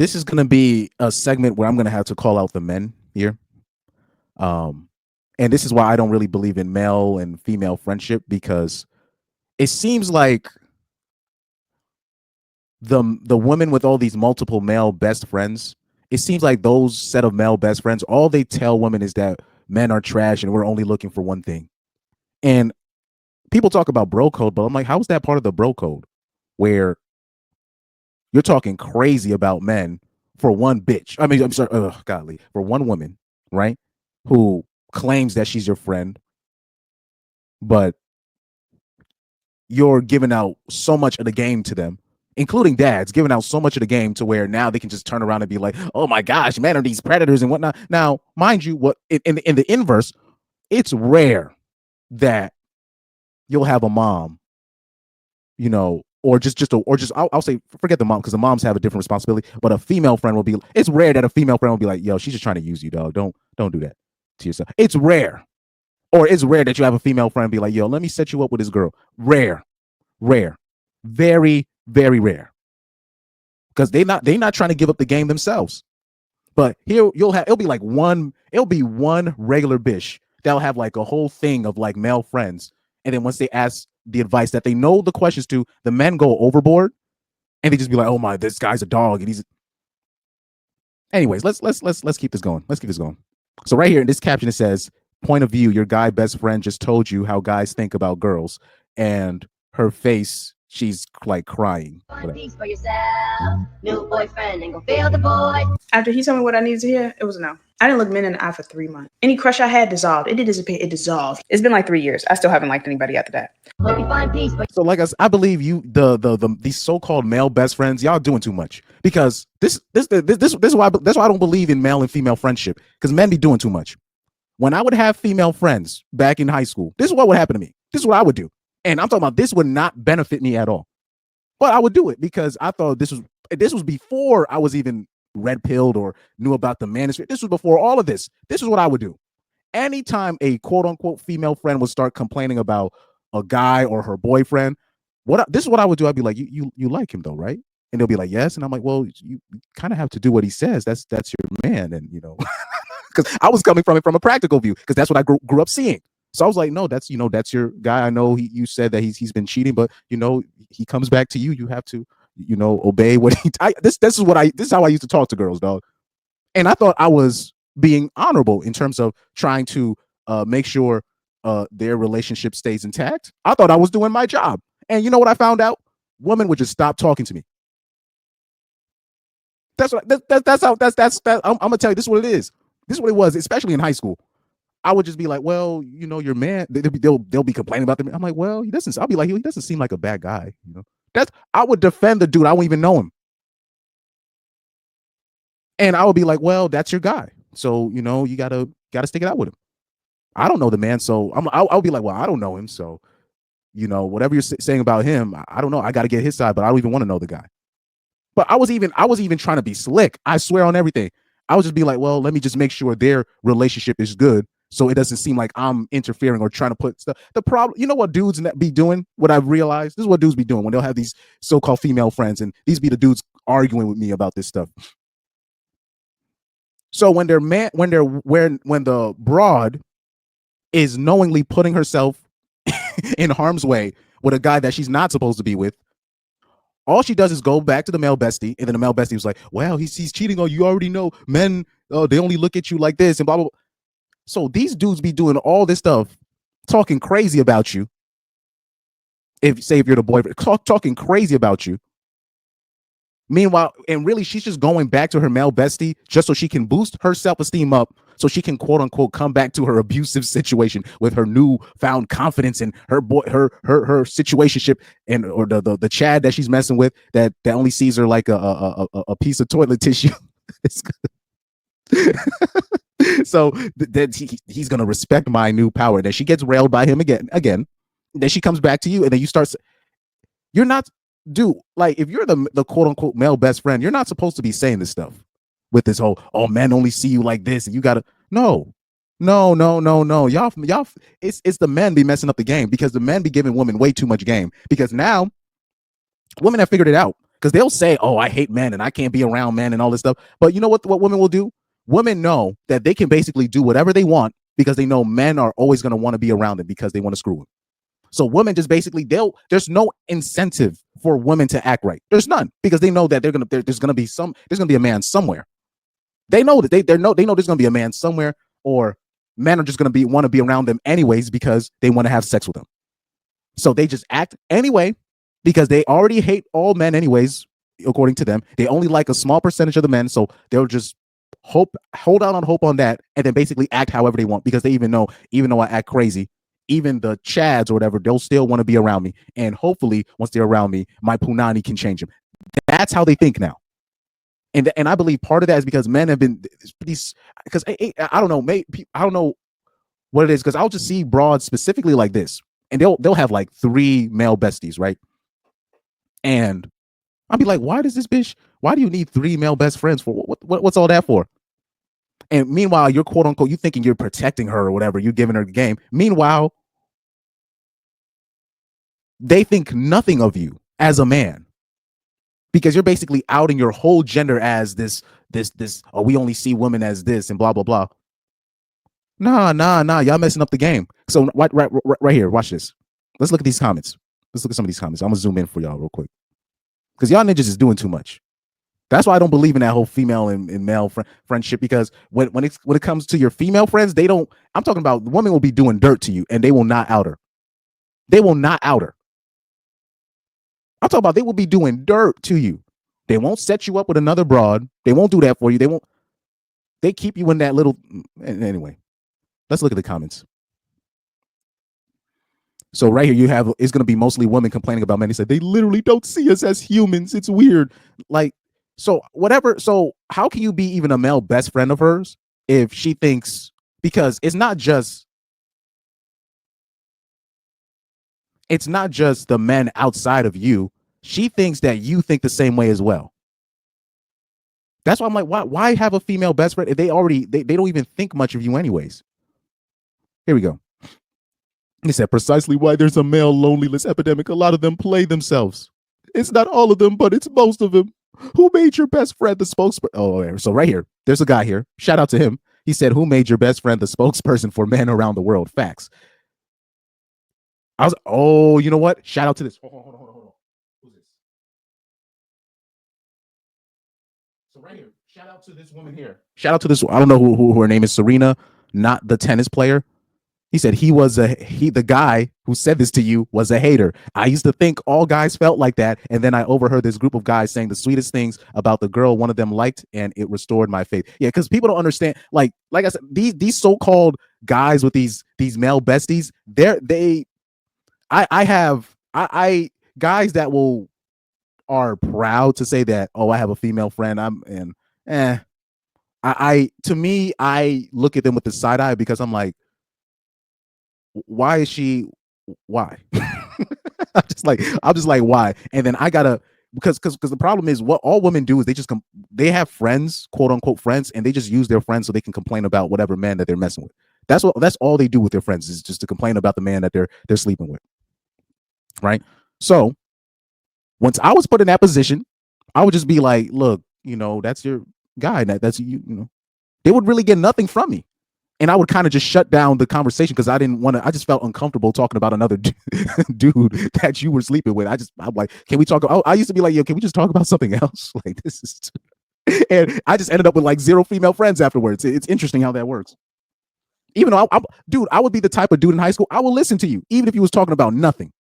this is gonna be a segment where I'm gonna have to call out the men here. Um, and this is why I don't really believe in male and female friendship, because it seems like the women with all these multiple male best friends, it seems like those set of male best friends, all they tell women is that men are trash and we're only looking for one thing. And people talk about bro code, but I'm like, how is that part of the bro code where you're talking crazy about men for one bitch? I mean, I'm sorry, godly, for one woman, right? Who claims that she's your friend, but you're giving out so much of the game to them, including dads, giving out so much of the game to where now they can just turn around and be like, "Oh my gosh, men are these predators and whatnot." Now, mind you, what in the inverse, it's rare that you'll have a mom, or I'll say forget the mom because the moms have a different responsibility, but a female friend will be. It's rare that a female friend will be like, "Yo, she's just trying to use you, dog. Don't do that to yourself." It's rare, or it's rare that you have a female friend be like, "Yo, let me set you up with this girl." Rare, rare, very, very rare, because they not trying to give up the game themselves. But here it'll be one regular bitch that'll have like a whole thing of like male friends, and then once they ask the advice that they know the questions to, the men go overboard and they just be like, "Oh my, this guy's a dog," and he's. Anyways, let's keep this going. Let's keep this going. So right here in this caption it says, "Point of view: Your guy best friend just told you how guys think about girls," and her face, she's like crying. Peace for yourself, new boyfriend, and go feel the void. After he told me what I needed to hear, it was a no. I didn't look men in the eye for 3 months. Any crush I had dissolved. It did disappear. It dissolved. It's been like 3 years. I still haven't liked anybody after that. Hope you find peace. So, like I believe you, these so-called male best friends, y'all doing too much, because this is why that's why I don't believe in male and female friendship, because men be doing too much. When I would have female friends back in high school, this is what would happen to me. This is what I would do, and I'm talking about this would not benefit me at all, but I would do it because I thought this was before I was even red pilled or knew about the manosphere. This was before all of this. This is what I would do. Anytime a quote unquote female friend would start complaining about a guy or her boyfriend, this is what I would do. I'd be like, you like him though, right? And they'll be like, yes. And I'm like, well, you kind of have to do what he says. That's your man. And because I was coming from it from a practical view, because that's what I grew up seeing. So I was like, no, that's your guy. I know you said that he's been cheating, but he comes back to you. You have to obey what he. This is how I used to talk to girls, dog. And I thought I was being honorable in terms of trying to make sure their relationship stays intact. I thought I was doing my job. And you know what I found out? Women would just stop talking to me. That's I'm gonna tell you, this is what it is. This is what it was, especially in high school. I would just be like, well, your man, they'll be complaining about them. I'm like, well, I'll be like, he doesn't seem like a bad guy. I would defend the dude. I don't even know him. And I would be like, well, that's your guy. So, you gotta stick it out with him. I don't know the man. So I'll be like, well, I don't know him. So, whatever you're saying about him, I don't know. I got to get his side, but I don't even want to know the guy. But I was even trying to be slick. I swear on everything. I would just be like, well, let me just make sure their relationship is good, so it doesn't seem like I'm interfering or trying to put stuff. The problem, what dudes be doing, what I've realized, this is what dudes be doing when they'll have these so-called female friends, and these be the dudes arguing with me about this stuff. So when the broad is knowingly putting herself in harm's way with a guy that she's not supposed to be with, all she does is go back to the male bestie, and then the male bestie was like, well, he's cheating on you. Already know men, they only look at you like this and blah, blah, blah. So these dudes be doing all this stuff, talking crazy about you. If you're the boyfriend, talking crazy about you. Meanwhile, and really, she's just going back to her male bestie just so she can boost her self-esteem up, so she can quote unquote come back to her abusive situation with her newfound confidence in her situationship, and or the Chad that she's messing with that only sees her like a piece of toilet tissue. So that he's gonna respect my new power. Then she gets railed by him again. Then she comes back to you, and then you start. You're not. Dude, like if you're the quote unquote male best friend, you're not supposed to be saying this stuff with this whole, oh, men only see you like this and you gotta no. Y'all it's the men be messing up the game, because the men be giving women way too much game, because now women have figured it out. because they'll say, "Oh, I hate men and I can't be around men and all this stuff." But you know what women will do? Women know that they can basically do whatever they want because they know men are always going to want to be around them because they want to screw them. So women just basically there's no incentive for women to act right. There's none because they know that there's gonna be a man somewhere. They know that they know there's gonna be a man somewhere, or men are just gonna want to be around them anyways because they want to have sex with them. So they just act anyway because they already hate all men anyways, according to them. They only like a small percentage of the men, so they'll just hold out on hope on that, and then basically act however they want because they even though I act crazy, even the chads or whatever, they'll still want to be around me. And hopefully, once they're around me, my punani can change them. That's how they think now. And I believe part of that is because men have been these because I don't know, maybe I don't know what it is because I'll just see broads specifically like this, and they'll have like 3 male besties, right? And I'll be like, why does this bitch? Why do you need 3 male best friends for? What's all that for? And meanwhile, you're quote unquote, you thinking you're protecting her or whatever, you're giving her the game. Meanwhile, they think nothing of you as a man because you're basically outing your whole gender as this, oh, we only see women as this and blah, blah, blah. Nah. Y'all messing up the game. So right here, watch this. Let's look at these comments. Let's look at some of these comments. I'm gonna zoom in for y'all real quick because y'all ninjas is doing too much. That's why I don't believe in that whole female and male friendship because when it comes to your female friends, they don't. I'm talking about the woman will be doing dirt to you and they will not out her. They will not out her. I'm talking about they will be doing dirt to you. They won't set you up with another broad. They won't do that for you. They won't. They keep you in that little. Anyway, let's look at the comments. So right here, you have it's going to be mostly women complaining about men. They said they literally don't see us as humans. It's weird. Like, so whatever. So how can you be even a male best friend of hers if she thinks, because it's not just the men outside of you. She thinks that you think the same way as well. That's why I'm like, why have a female best friend if they don't even think much of you anyways? Here we go. He said precisely why there's a male loneliness epidemic. A lot of them play themselves. It's not all of them, but it's most of them. Who made your best friend the spokesperson? Oh, so right here, there's a guy here. Shout out to him. He said, who made your best friend the spokesperson for men around the world? Facts. You know what? Shout out to this. Hold on. Who's this? So right here, shout out to this woman here. Shout out to this. I don't know who her name is. Serena, not the tennis player. He said the guy who said this to you was a hater. I used to think all guys felt like that, and then I overheard this group of guys saying the sweetest things about the girl one of them liked, and it restored my faith. Yeah, because people don't understand. Like I said, these so-called guys with these male besties, I have guys that are proud to say that, oh, I have a female friend. To me, I look at them with the side eye because I'm like, why is she? Why? I'm just like, why? And then I gotta because the problem is what all women do is they have friends, quote unquote friends, and they just use their friends so they can complain about whatever man that they're messing with. That's all they do with their friends is just to complain about the man that they're sleeping with. Right. So once I was put in that position, I would just be like, look, that's your guy. That's you. They would really get nothing from me. And I would kind of just shut down the conversation because I didn't want to. I just felt uncomfortable talking about another dude that you were sleeping with. I'm like, can we talk? I used to be like, yo, can we just talk about something else? Like this is, and I just ended up with like 0 female friends afterwards. It's interesting how that works. Even though, I would be the type of dude in high school. I will listen to you, even if you was talking about nothing.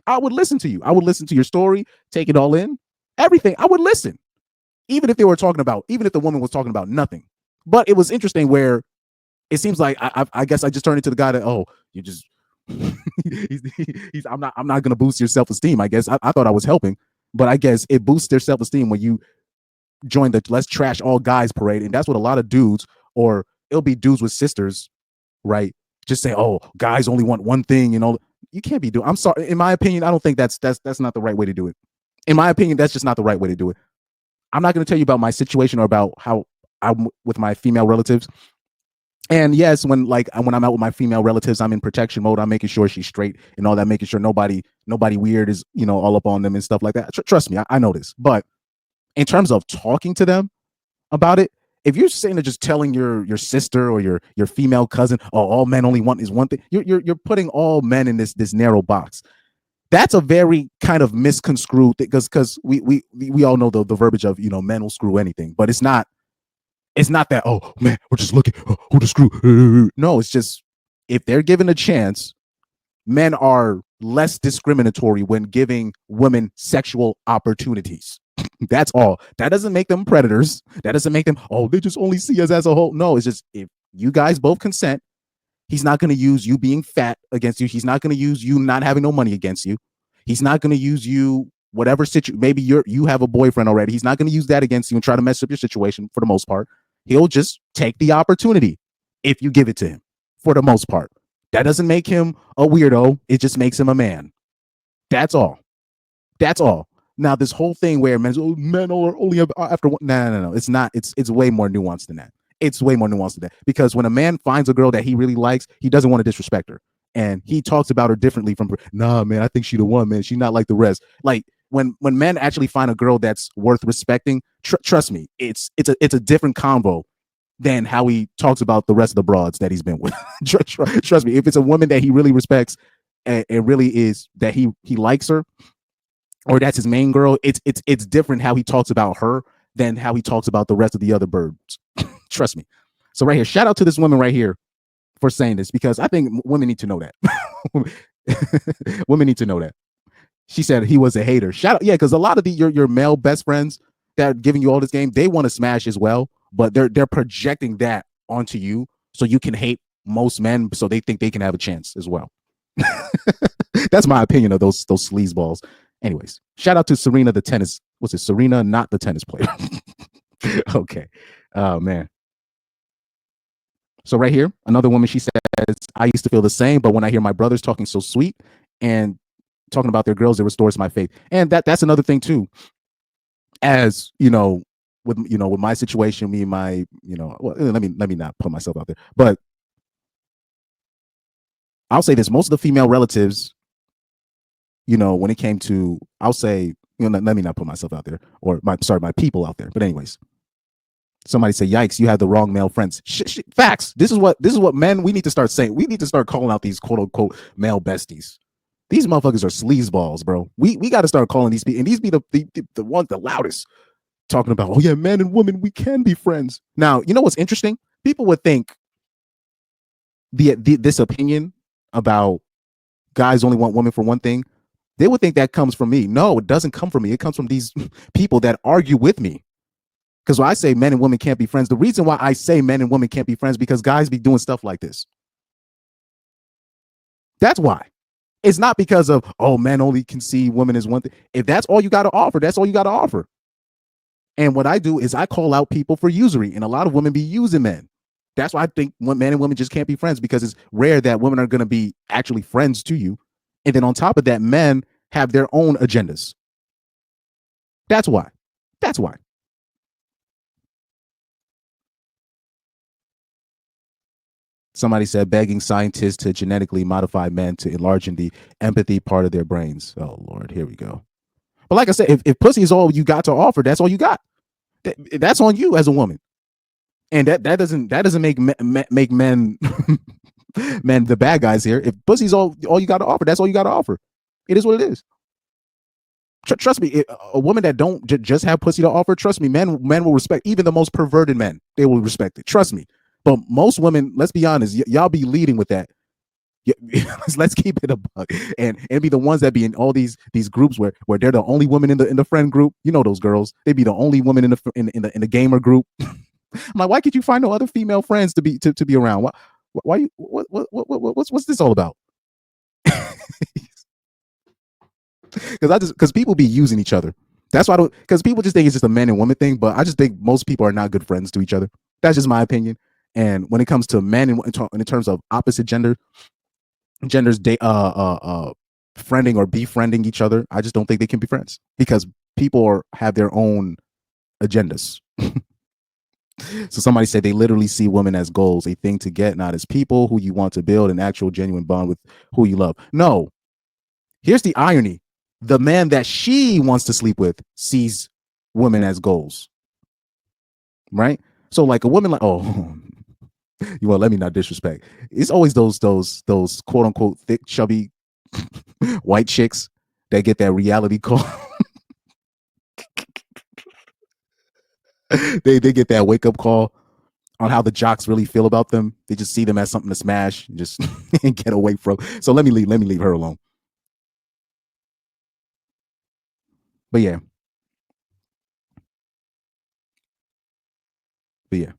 I would listen to you. I would listen to your story, take it all in, everything. I would listen, even if the woman was talking about nothing. But it was interesting where it seems like I guess I just turned into the guy that, oh, you just I'm not gonna boost your self-esteem. I guess I thought I was helping, but I guess it boosts their self-esteem when you join the let's trash all guys parade. And that's what a lot of dudes, or it'll be dudes with sisters, right? Just say, oh, guys only want one thing, you can't be doing. I'm sorry. In my opinion, I don't think that's not the right way to do it. In my opinion, that's just not the right way to do it. I'm not going to tell you about my situation or about how I'm with my female relatives. And yes, when I'm out with my female relatives, I'm in protection mode. I'm making sure she's straight and all that, making sure nobody weird is all up on them and stuff like that. Trust me, I know this. But in terms of talking to them about it, if you're sitting there just telling your sister or your female cousin, oh, all men only want is one thing, you're putting all men in this narrow box. That's a very kind of misconstrued thing, because we all know the verbiage of men will screw anything, but it's not that, oh man, we're just looking, who to screw. No, it's just, if they're given a chance, men are less discriminatory when giving women sexual opportunities. That's all. That doesn't make them predators. That doesn't make them, oh, they just only see us as a whole. No, it's just, if you guys both consent, he's not going to use you being fat against you. He's not going to use you not having no money against you. He's not going to use you, whatever situation, maybe you have a boyfriend already. He's not going to use that against you and try to mess up your situation for the most part. He'll just take the opportunity if you give it to him, for the most part. That doesn't make him a weirdo. It just makes him a man. That's all. That's all. Now, this whole thing where men are only after one. No. It's not. It's way more nuanced than that. It's way more nuanced than that. Because when a man finds a girl that he really likes, he doesn't want to disrespect her. And he talks about her differently from, nah, man, I think she the one, man. She's not like the rest. Like, when men actually find a girl that's worth respecting, trust me, it's a different convo than how he talks about the rest of the broads that he's been with. Trust me, if it's a woman that he really respects, and really is that he likes her, or that's his main girl, it's different how he talks about her than how he talks about the rest of the other birds. Trust me. So right here, shout out to this woman right here for saying this, because I think women need to know that. Women need to know that. She said he was a hater. Shout out, yeah, because a lot of your male best friends that are giving you all this game, they want to smash as well, but they're projecting that onto you so you can hate most men, so they think they can have a chance as well. That's my opinion of those sleazeballs. Anyways, shout out to Serena, the tennis. What's it? Serena, not the tennis player. Okay. Oh man. So right here, another woman, she says, I used to feel the same, but when I hear my brothers talking so sweet and talking about their girls, it restores my faith. And that's another thing too. As with my situation, me and my, well, let me not put myself out there, but I'll say this: most of the female relatives, when it came to, I'll say, let me not put myself out there, or my people out there. But anyways, somebody say, "Yikes, you have the wrong male friends." Facts. This is what men, we need to start saying. We need to start calling out these quote unquote male besties. These motherfuckers are sleazeballs, bro. We got to start calling these people, and these be the ones the loudest, talking about, oh yeah, men and women, we can be friends. Now, you know what's interesting? People would think this opinion about guys only want women for one thing, they would think that comes from me. No, it doesn't come from me. It comes from these people that argue with me. Because when I say men and women can't be friends, the reason why I say men and women can't be friends, because guys be doing stuff like this. That's why. It's not because of, oh, men only can see women as one thing. If that's all you got to offer, that's all you got to offer. And what I do is I call out people for usury, and a lot of women be using men. That's why I think men and women just can't be friends, because it's rare that women are going to be actually friends to you. And then on top of that, men have their own agendas. That's why. That's why. Somebody said begging scientists to genetically modify men to enlarge in the empathy part of their brains. Oh, Lord, here we go. But like I said, if pussy is all you got to offer, that's all you got. That's on you as a woman. And that doesn't make make men men the bad guys here. If pussy's all you got to offer, that's all you got to offer. It is what it is. Trust me, a woman that don't just have pussy to offer, trust me, men will respect. Even the most perverted men, they will respect it. Trust me. But most women, let's be honest, y'all be leading with that. Let's keep it a buck, and be the ones that be in all these groups where they're the only woman in the friend group. You know those girls. They be the only woman in the gamer group. I'm like, why can't you find no other female friends to be around? Why you what's this all about? Because people be using each other. That's why I don't, because people just think it's just a man and woman thing, but I just think most people are not good friends to each other. That's just my opinion. And when it comes to men in terms of opposite genders friending or befriending each other, I just don't think they can be friends, because people have their own agendas. So somebody said they literally see women as goals, a thing to get, not as people who you want to build an actual genuine bond with, who you love. No, here's the irony: the man that she wants to sleep with sees women as goals, right? So like a woman, like, oh, you want, let me not disrespect. It's always those quote unquote thick, chubby white chicks that get that reality call. They get that wake up call on how the jocks really feel about them. They just see them as something to smash, and just and get away from. So let me leave her alone. But yeah, but yeah.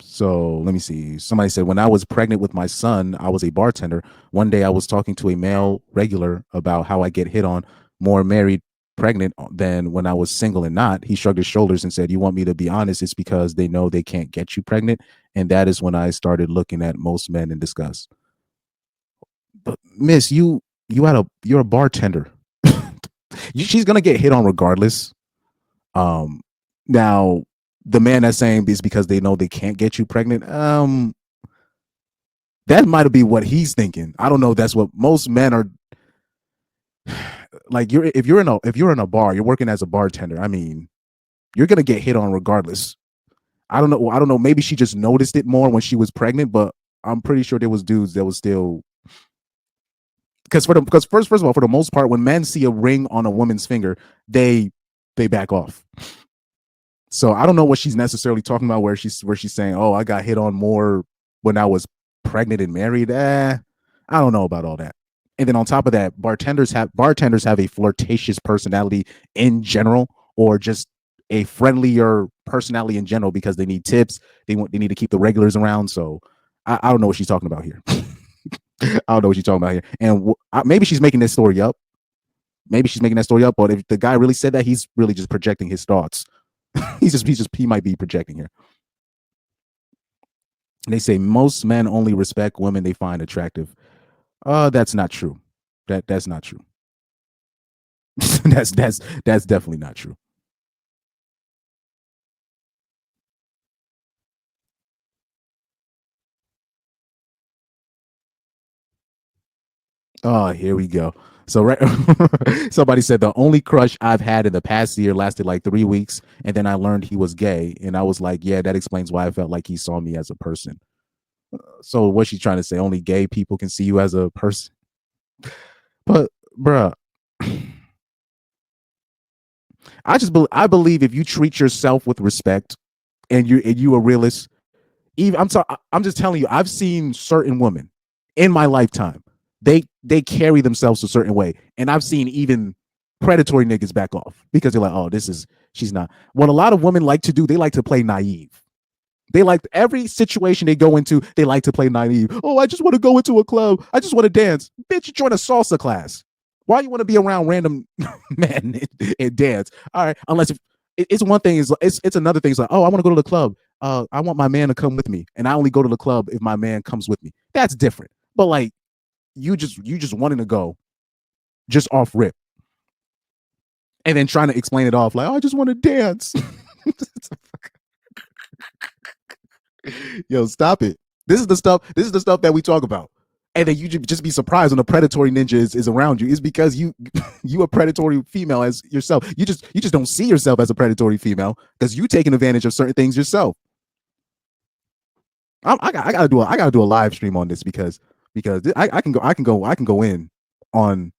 So let me see. Somebody said, when I was pregnant with my son, I was a bartender. One day I was talking to a male regular about how I get hit on more married pregnant than when I was single and not. He shrugged his shoulders and said, "You want me to be honest? It's because they know they can't get you pregnant." And that is when I started looking at most men in disgust. But miss, you're a bartender. She's gonna get hit on regardless. Um, Now the man that's saying this because they know they can't get you pregnant. That might be what he's thinking. I don't know. That's what most men are like. If you're in a bar, you're working as a bartender. I mean, you're gonna get hit on regardless. I don't know. I don't know. Maybe she just noticed it more when she was pregnant, but I'm pretty sure there was dudes that was still because first of all, for the most part, when men see a ring on a woman's finger, they they back off. So I don't know what she's necessarily talking about where she's saying, "Oh, I got hit on more when I was pregnant and married." I don't know about all that. And then on top of that, bartenders have a flirtatious personality in general, or just a friendlier personality in general because they need tips. They need to keep the regulars around. So I don't know what she's talking about here. I don't know what she's talking about here. And maybe she's making this story up. Maybe she's making that story up. But if the guy really said that, he's really just projecting his thoughts. He might be projecting here. They say most men only respect women they find attractive. That's not true. That's not true. That's definitely not true. Oh, here we go. So right, somebody said the only crush I've had in the past year lasted like 3 weeks, and then I learned he was gay, and I was like, yeah, that explains why I felt like he saw me as a person. So what's she trying to say? Only gay people can see you as a person? But bruh, I believe if you treat yourself with respect and you a realist, even I'm just telling you, I've seen certain women in my lifetime. They carry themselves a certain way, and I've seen even predatory niggas back off because they're like, oh, she's not. What a lot of women like to do, they like to play naive. They like every situation they go into, they like to play naive. Oh, I just want to go into a club. I just want to dance. Bitch, you join a salsa class. Why you want to be around random men and dance? All right, unless if it's one thing is it's another thing. It's like, oh, I want to go to the club. I want my man to come with me, and I only go to the club if my man comes with me. That's different. But like you just wanting to go just off rip, and then trying to explain it off like, oh, I just want to dance. Yo, stop it. This is the stuff. This is the stuff that we talk about. And then you just be surprised when a predatory ninja is around you. It's because you a predatory female as yourself. You just don't see yourself as a predatory female because you taking advantage of certain things yourself. I gotta do a live stream on this because I can go in on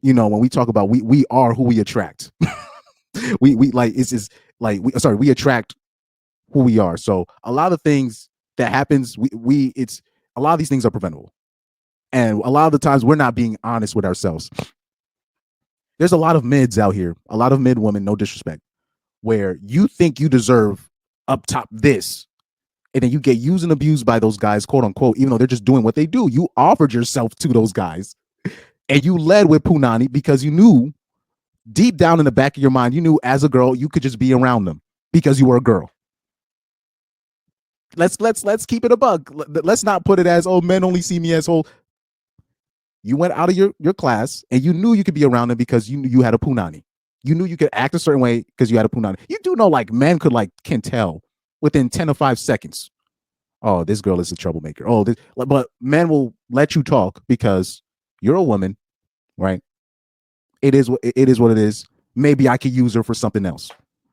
when we talk about we are who we attract. We like it's just like we attract who we are. So a lot of things that happens, we it's a lot of these things are preventable, and a lot of the times we're not being honest with ourselves. There's a lot of mids out here, a lot of mid women, no disrespect, where you think you deserve up top this, and then you get used and abused by those guys, quote unquote, even though they're just doing what they do. You offered yourself to those guys, and you led with punani because you knew deep down in the back of your mind, you knew as a girl you could just be around them because you were a girl. Let's keep it a bug. Let's not put it as, oh, men only see me as whole. You went out of your class and you knew you could be around them because you had a punani. You knew you could act a certain way because you had a punani. You do know, like, men can tell within 10 to 5 seconds. Oh, this girl is a troublemaker. Oh, but men will let you talk because you're a woman, right? It is what it is. Maybe I could use her for something else.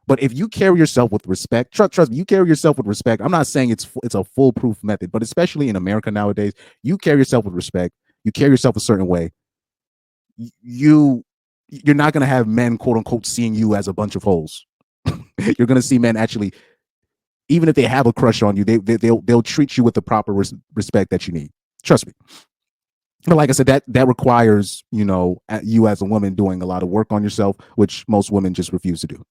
But if you carry yourself with respect, trust me, you carry yourself with respect. I'm not saying it's a foolproof method, but especially in America nowadays, you carry yourself with respect. You carry yourself a certain way. You're not going to have men, quote unquote, seeing you as a bunch of holes. You're going to see men actually, even if they have a crush on you, they'll treat you with the proper respect that you need. Trust me. But like I said, that requires, you as a woman doing a lot of work on yourself, which most women just refuse to do.